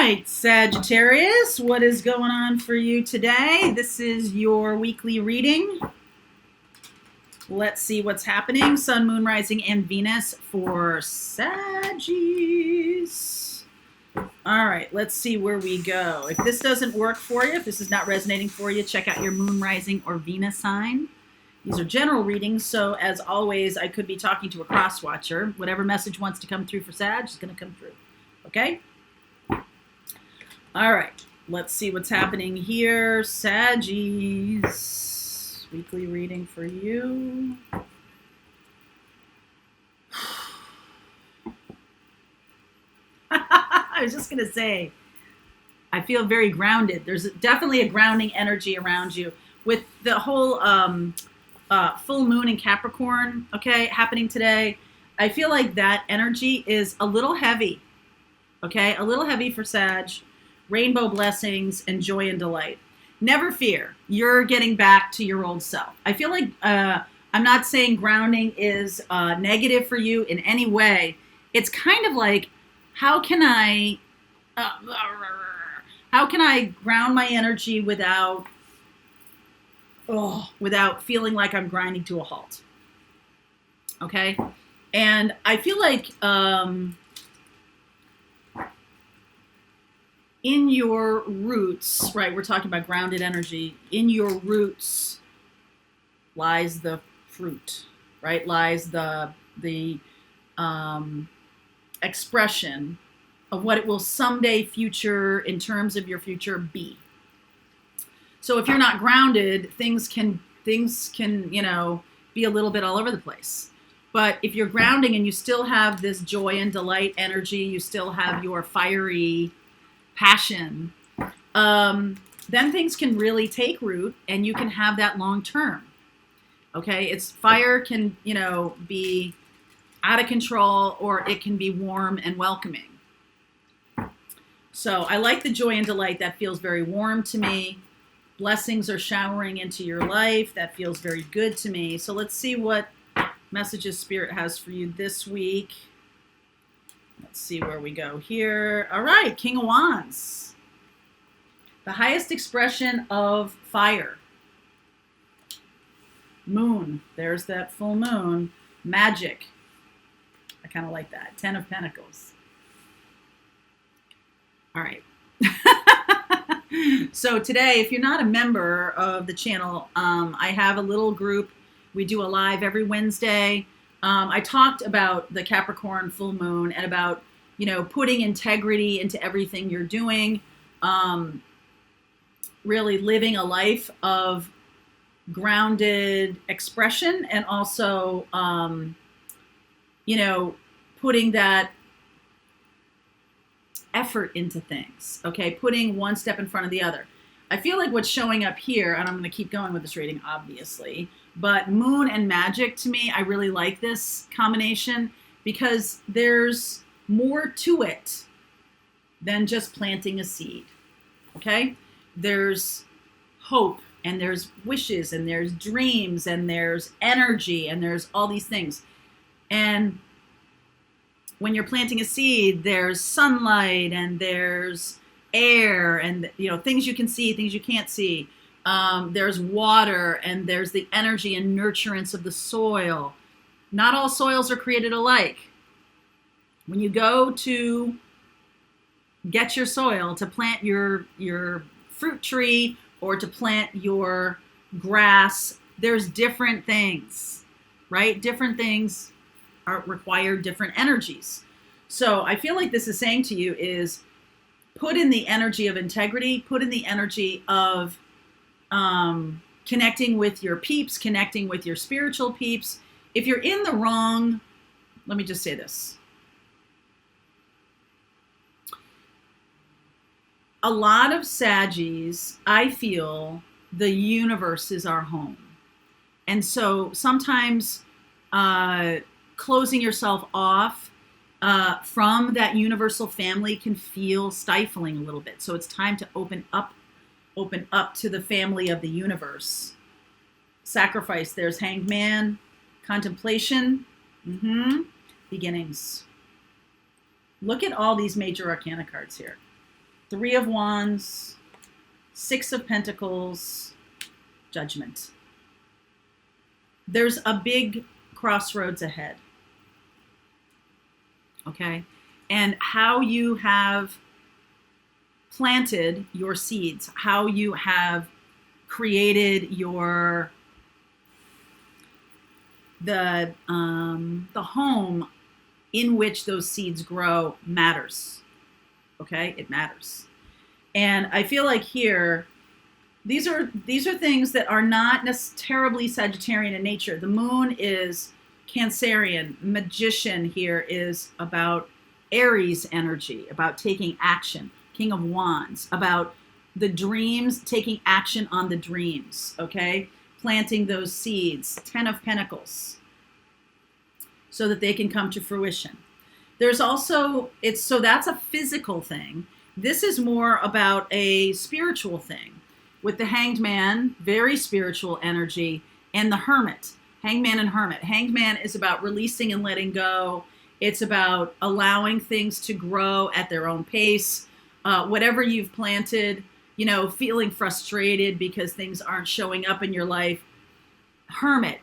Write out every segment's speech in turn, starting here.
right, Sagittarius, what is going on for you today? This is your weekly reading. Let's see what's happening. Sun, Moon, Rising, and Venus for Saggies. All right, let's see where we go. If this doesn't work for you, if this is not resonating for you, check out your Moon, Rising, or Venus sign. These are general readings, so as always, I could be talking to a cross-watcher. Whatever message wants to come through for Sag is going to come through. Okay? All right. Let's see what's happening here. Saggies. Weekly reading for you. I was just going to say, I feel very grounded. There's definitely a grounding energy around you. With the whole full moon in Capricorn, okay, happening today, I feel like that energy is a little heavy. Okay, a little heavy for Sag. Rainbow blessings and joy and delight. Never fear. You're getting back to your old self. I feel like I'm not saying grounding is negative for you in any way. It's kind of like, how can I ground my energy without feeling like I'm grinding to a halt? Okay, and I feel like in your roots, right, we're talking about grounded energy, in your roots lies the fruit, right, lies the expression of what it will someday future, in terms of your future, be. So if you're not grounded, things can, you know, be a little bit all over the place. But if you're grounding and you still have this joy and delight energy, you still have your fiery passion, then things can really take root and you can have that long term. Okay, it's fire can, you know, be out of control, or it can be warm and welcoming. So I like the joy and delight. That feels very warm to me. Blessings are showering into your life. That feels very good to me. So let's see what messages Spirit has for you this week. Let's see where we go here. All right, King of Wands. The highest expression of fire. Moon. There's that full moon. Magic. I kind of like that. 10 of Pentacles. All right. So today, if you're not a member of the channel, I have a little group. We do a live every Wednesday. I talked about the Capricorn full moon and about, you know, putting integrity into everything you're doing, really living a life of grounded expression, and also, you know, putting that effort into things, okay? Putting one step in front of the other. I feel like what's showing up here, and I'm going to keep going with this reading, obviously, but moon and magic, to me, I really like this combination because there's more to it than just planting a seed, okay? There's hope, and there's wishes, and there's dreams, and there's energy, and there's all these things. And when you're planting a seed, there's sunlight, and there's air, and, you know, things you can see, things you can't see. There's water, and there's the energy and nurturance of the soil. Not all soils are created alike. When you go to get your soil to plant your fruit tree or to plant your grass, there's different things, right? Different things require different energies. So I feel like this is saying to you is put in the energy of integrity, put in the energy of connecting with your peeps, connecting with your spiritual peeps. If you're in the wrong, let me just say this. A lot of Saggies, I feel the universe is our home. And so sometimes closing yourself off from that universal family can feel stifling a little bit. So it's time to open up to the family of the universe. Sacrifice. There's Hanged Man. Contemplation. Beginnings. Look at all these major arcana cards here. Three of Wands, Six of Pentacles, Judgment. There's a big crossroads ahead. Okay? And how you have planted your seeds, how you have created your the home in which those seeds grow matters. Okay, it matters. And I feel like here, these are things that are not terribly Sagittarian in nature. The moon is Cancerian. Magician here is about Aries energy, about taking action. King of Wands, about the dreams, taking action on the dreams, okay? Planting those seeds. Ten of Pentacles, so that they can come to fruition. There's also, so that's a physical thing. This is more about a spiritual thing. With the Hanged Man, very spiritual energy, and the Hermit. Hangman and Hermit. Hanged Man is about releasing and letting go. It's about allowing things to grow at their own pace. Whatever you've planted, feeling frustrated because things aren't showing up in your life. Hermit.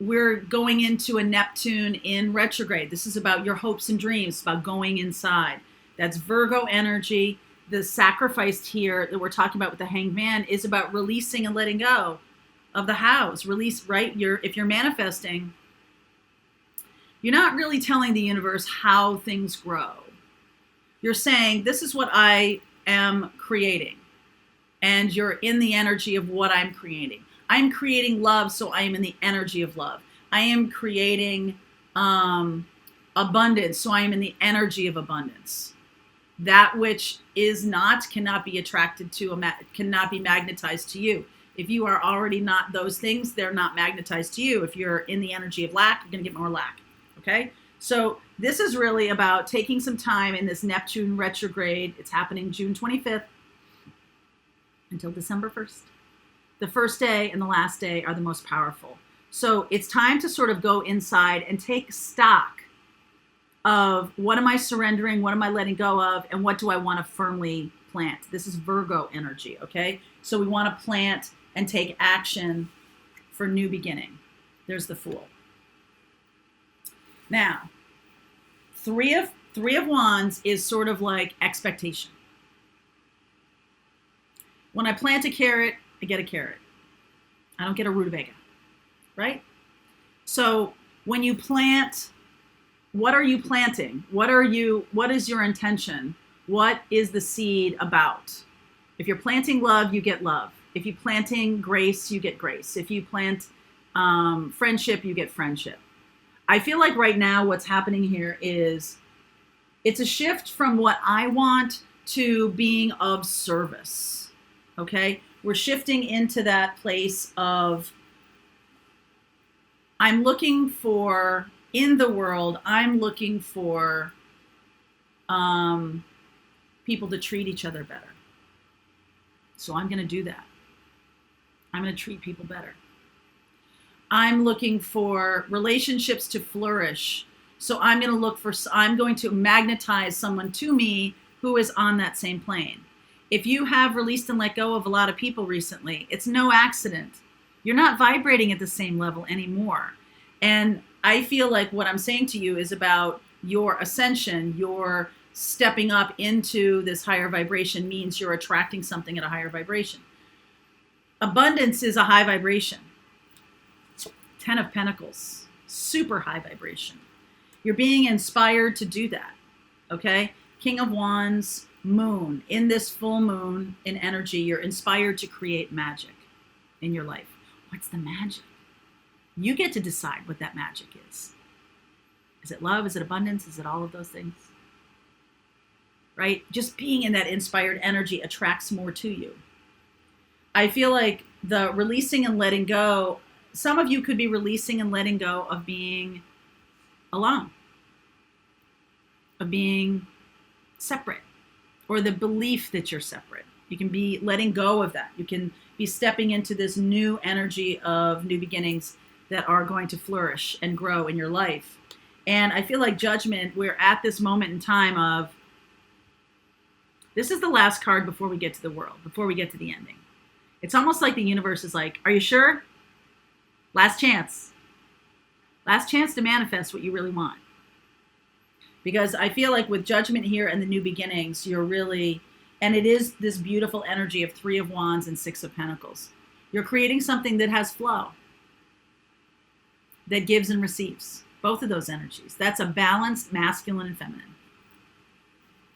We're going into a Neptune in retrograde. This is about your hopes and dreams. It's about going inside. That's Virgo energy. The sacrifice here that we're talking about with the Hanged Man is about releasing and letting go of the house. Release, right? If you're manifesting, you're not really telling the universe how things grow. You're saying, this is what I am creating. And you're in the energy of what I'm creating. I'm creating love, so I am in the energy of love. I am creating abundance, so I am in the energy of abundance. That which is not cannot be attracted to, cannot be magnetized to you. If you are already not those things, they're not magnetized to you. If you're in the energy of lack, you're going to get more lack. Okay? So this is really about taking some time in this Neptune retrograde. It's happening June 25th until December 1st. The first day and the last day are the most powerful. So it's time to sort of go inside and take stock of what am I surrendering, what am I letting go of, and what do I want to firmly plant. This is Virgo energy, okay? So we want to plant and take action for new beginning. There's the Fool. Now, Three of Wands is sort of like expectation. When I plant a carrot, I get a carrot. I don't get a rutabaga, right? So when you plant, what are you planting? What is your intention? What is the seed about? If you're planting love, you get love. If you're planting grace, you get grace. If you plant friendship, you get friendship. I feel like right now what's happening here is it's a shift from what I want to being of service, okay? We're shifting into that place of I'm looking for, in the world, I'm looking for people to treat each other better. So I'm going to do that. I'm going to treat people better. I'm looking for relationships to flourish. So I'm going to magnetize someone to me who is on that same plane. If you have released and let go of a lot of people recently, it's no accident. You're not vibrating at the same level anymore. And I feel like what I'm saying to you is about your ascension, your stepping up into this higher vibration means you're attracting something at a higher vibration. Abundance is a high vibration. 10 of Pentacles, super high vibration. You're being inspired to do that, okay? King of Wands, Moon. In this full moon in energy, you're inspired to create magic in your life. What's the magic? You get to decide what that magic is. Is it love? Is it abundance? Is it all of those things? Right? Just being in that inspired energy attracts more to you. I feel like the releasing and letting go, some of you could be releasing and letting go of being alone, of being separate, or the belief that you're separate. You can be letting go of that. You can be stepping into this new energy of new beginnings that are going to flourish and grow in your life. And I feel like Judgment, we're at this moment in time of This is the last card before we get to the world, before we get to the ending. It's almost like the universe is like, are you sure? Last chance. Last chance to manifest what you really want. Because I feel like with Judgment here and the new beginnings, you're really, and it is this beautiful energy of 3 of Wands and 6 of Pentacles. You're creating something that has flow, that gives and receives. Both of those energies. That's a balanced masculine and feminine.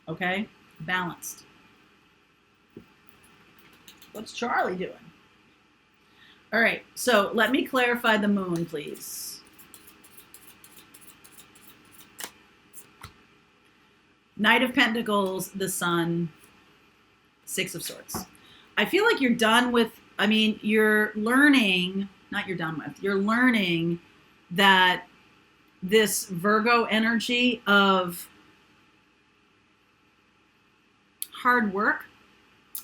Okay? Balanced. What's Charlie doing? All right, so let me clarify the moon, please. Knight of Pentacles, the Sun, 6 of Swords. I feel like you're done with, I mean, you're learning, not you're done with, you're learning that this Virgo energy of hard work,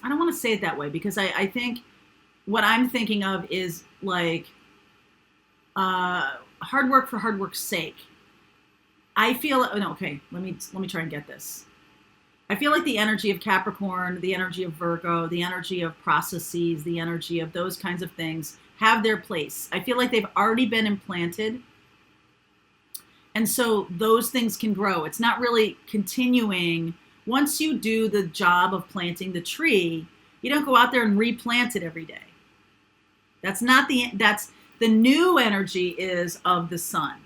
I don't want to say it that way because I think what I'm thinking of is like hard work for hard work's sake. I feel, no, okay, let me try and get this. I feel like the energy of Capricorn, the energy of Virgo, the energy of processes, the energy of those kinds of things have their place. I feel like they've already been implanted. And so those things can grow. It's not really continuing. Once you do the job of planting the tree, you don't go out there and replant it every day. That's the new energy is of the sun,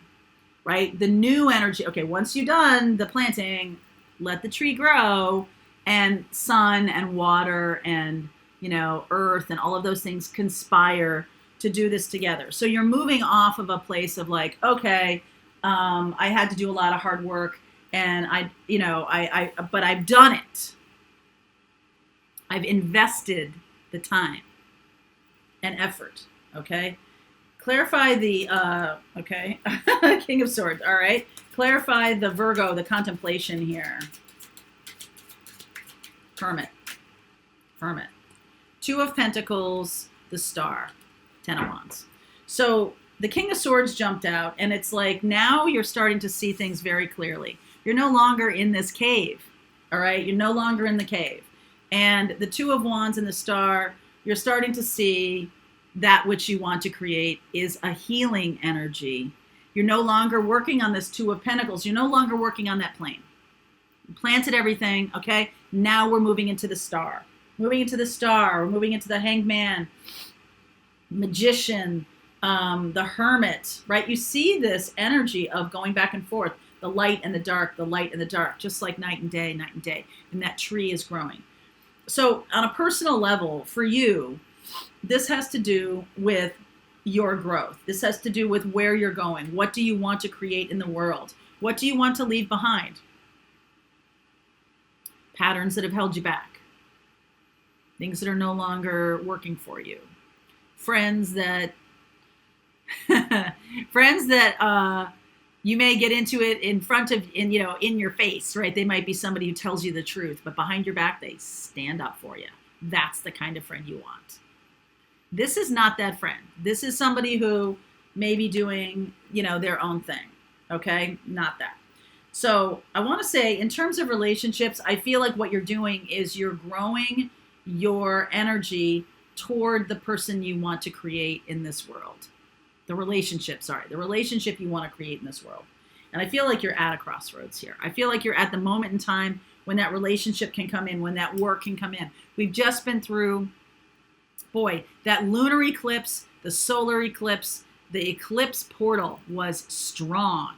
right? The new energy, okay, once you've done the planting, let the tree grow, and sun and water and, you know, earth and all of those things conspire to do this together. So you're moving off of a place of like, okay, I had to do a lot of hard work and but I've done it. I've invested the time and effort. Okay. Clarify the, okay. King of Swords. All right. Clarify the Virgo, the contemplation here. Hermit. 2 of Pentacles, the Star, 10 of Wands. So the King of Swords jumped out, and it's like now you're starting to see things very clearly. You're no longer in this cave, all right? You're no longer in the cave. And the 2 of Wands and the Star, you're starting to see that which you want to create is a healing energy. You're no longer working on this 2 of Pentacles. You're no longer working on that plane. You planted everything, okay? Now we're moving into the Star. Moving into the Star, we're moving into the Hanged Man, Magician, the Hermit, right? You see this energy of going back and forth, the light and the dark, the light and the dark, just like night and day, and that tree is growing. So on a personal level, for you, this has to do with your growth. This has to do with where you're going. What do you want to create in the world? What do you want to leave behind? Patterns that have held you back. Things that are no longer working for you. Friends that you may get into it in front of, in your face, right? They might be somebody who tells you the truth, but behind your back, they stand up for you. That's the kind of friend you want. This is not that friend. This is somebody who may be doing, their own thing. Okay? Not that. So I want to say, in terms of relationships, I feel like what you're doing is you're growing your energy toward the person you want to create in this world. The relationship you want to create in this world. And I feel like you're at a crossroads here. I feel like you're at the moment in time when that relationship can come in, when that work can come in. We've just been through, that lunar eclipse, the solar eclipse, the eclipse portal was strong.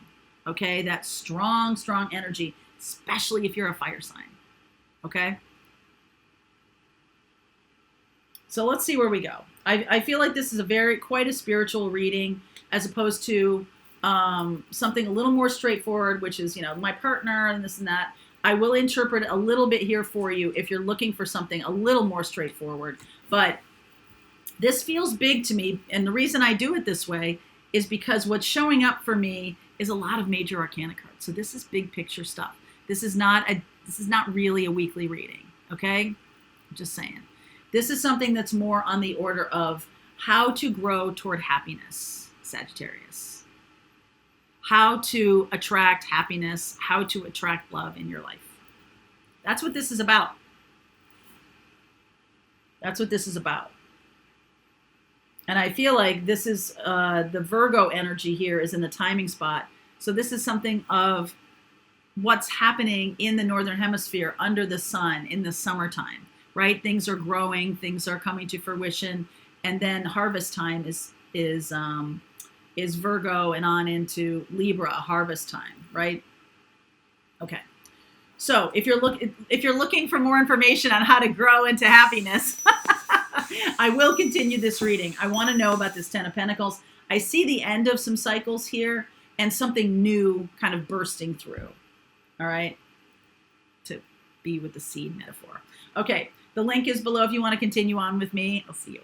Okay, that strong energy, especially if you're a fire sign. Okay? So let's see where we go. I feel like this is quite a spiritual reading, as opposed to something a little more straightforward, which is, my partner and this and that. I will interpret a little bit here for you if you're looking for something a little more straightforward. But this feels big to me, and the reason I do it this way is because what's showing up for me is a lot of major arcana cards. So this is big picture stuff. This is not really a weekly reading, okay? I'm just saying. This is something that's more on the order of how to grow toward happiness, Sagittarius. How to attract happiness, how to attract love in your life. That's what this is about. That's what this is about. And I feel like this is the Virgo energy here is in the timing spot. So this is something of what's happening in the Northern Hemisphere under the sun in the summertime, right? Things are growing, things are coming to fruition. And then harvest time is Virgo and on into Libra, harvest time, right? Okay. So if you're looking for more information on how to grow into happiness, I will continue this reading. I want to know about this Ten of Pentacles. I see the end of some cycles here and something new kind of bursting through. All right. To be with the seed metaphor. Okay. The link is below if you want to continue on with me. I'll see you.